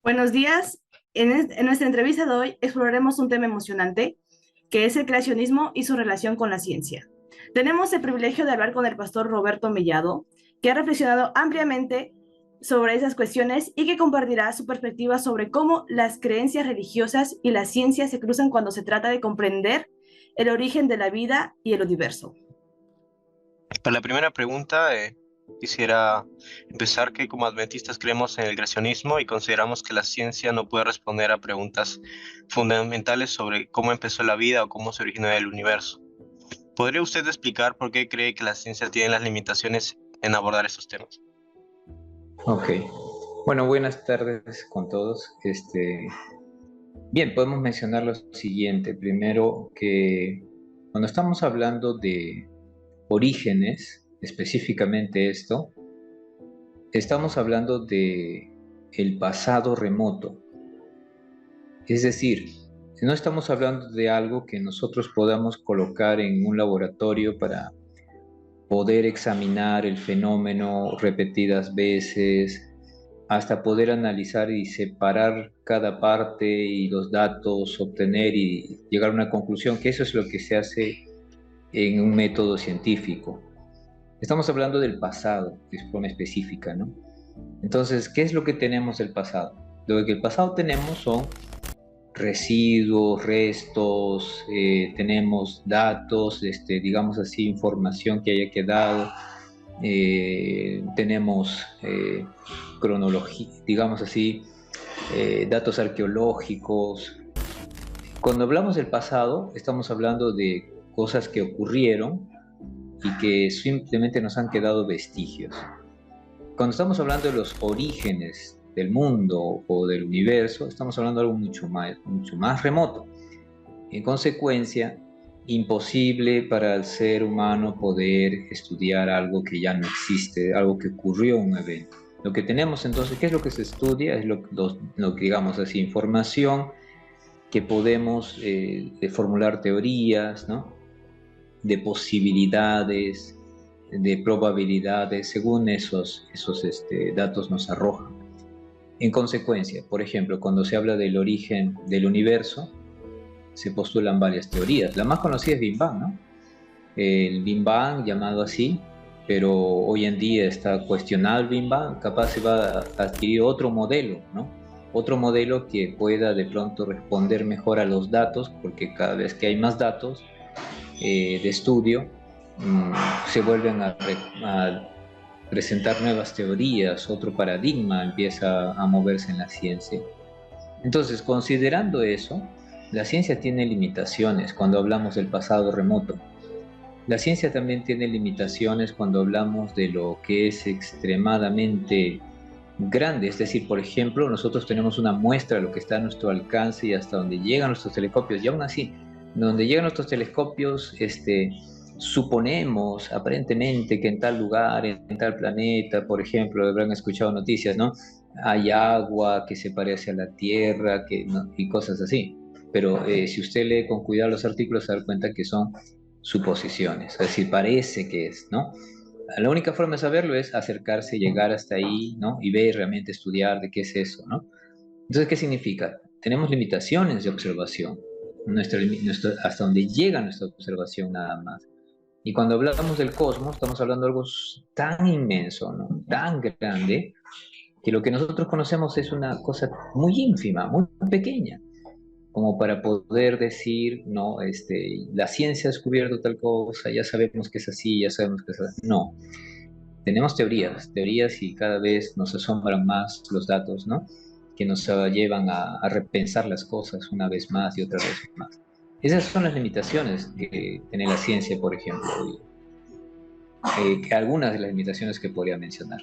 Buenos días. En nuestra entrevista de hoy exploraremos un tema emocionante, que es el creacionismo y su relación con la ciencia. Tenemos el privilegio de hablar con el pastor Roberto Mellado, que ha reflexionado ampliamente sobre esas cuestiones y que compartirá su perspectiva sobre cómo las creencias religiosas y la ciencia se cruzan cuando se trata de comprender el origen de la vida y el universo. Para la primera pregunta, quisiera empezar que como adventistas creemos en el creacionismo y consideramos que la ciencia no puede responder a preguntas fundamentales sobre cómo empezó la vida o cómo se originó el universo. ¿Podría usted explicar por qué cree que la ciencia tiene las limitaciones en abordar estos temas? Ok, bueno, buenas tardes con todos. Bien, podemos mencionar lo siguiente. Primero, que cuando estamos hablando de orígenes, específicamente esto, estamos hablando de el pasado remoto. Es decir, no estamos hablando de algo que nosotros podamos colocar en un laboratorio para poder examinar el fenómeno repetidas veces, hasta poder analizar y separar cada parte y los datos, obtener y llegar a una conclusión, que eso es lo que se hace en un método científico. Estamos hablando del pasado, de forma específica, ¿no? Entonces, ¿qué es lo que tenemos del pasado? Lo que el pasado tenemos son residuos, restos, tenemos datos, digamos así, información que haya quedado, tenemos cronología, digamos así, datos arqueológicos. Cuando hablamos del pasado, estamos hablando de cosas que ocurrieron y que simplemente nos han quedado vestigios. Cuando estamos hablando de los orígenes del mundo o del universo, estamos hablando de algo mucho más remoto. En consecuencia, imposible para el ser humano poder estudiar algo que ya no existe, algo que ocurrió en un evento. Lo que tenemos entonces, ¿qué es lo que se estudia? Es lo que digamos así, información que podemos de formular teorías, ¿no? De posibilidades, de probabilidades, según esos datos nos arrojan. En consecuencia, por ejemplo, cuando se habla del origen del universo, se postulan varias teorías. La más conocida es Big Bang, ¿no? El Big Bang, llamado así, pero hoy en día está cuestionado el Big Bang, capaz se va a adquirir otro modelo, ¿no? Otro modelo que pueda de pronto responder mejor a los datos, porque cada vez que hay más datos de estudio, se vuelven a presentar nuevas teorías, otro paradigma empieza a moverse en la ciencia. Entonces, considerando eso, la ciencia tiene limitaciones cuando hablamos del pasado remoto. La ciencia también tiene limitaciones cuando hablamos de lo que es extremadamente grande. Es decir, por ejemplo, nosotros tenemos una muestra de lo que está a nuestro alcance y hasta donde llegan nuestros telescopios. Y aún así, donde llegan nuestros telescopios, suponemos aparentemente que en tal lugar, en tal planeta, por ejemplo, habrán escuchado noticias, ¿no? Hay agua que se parece a la Tierra, ¿no? Y cosas así. Pero si usted lee con cuidado los artículos, se da cuenta que son suposiciones, es decir, parece que es, ¿no? La única forma de saberlo es acercarse, llegar hasta ahí, ¿no? Y ver, realmente estudiar de qué es eso, ¿no? Entonces, ¿qué significa? Tenemos limitaciones de observación, hasta donde llega nuestra observación nada más. Y cuando hablamos del cosmos, estamos hablando de algo tan inmenso, ¿no? Tan grande, que lo que nosotros conocemos es una cosa muy ínfima, muy pequeña, como para poder decir, no, la ciencia ha descubierto tal cosa, ya sabemos que es así, ya sabemos que es así. No, tenemos teorías y cada vez nos asombran más los datos, ¿no? Que nos llevan a repensar las cosas una vez más y otra vez más. Esas son las limitaciones que tiene la ciencia, por ejemplo, y algunas de las limitaciones que podría mencionar.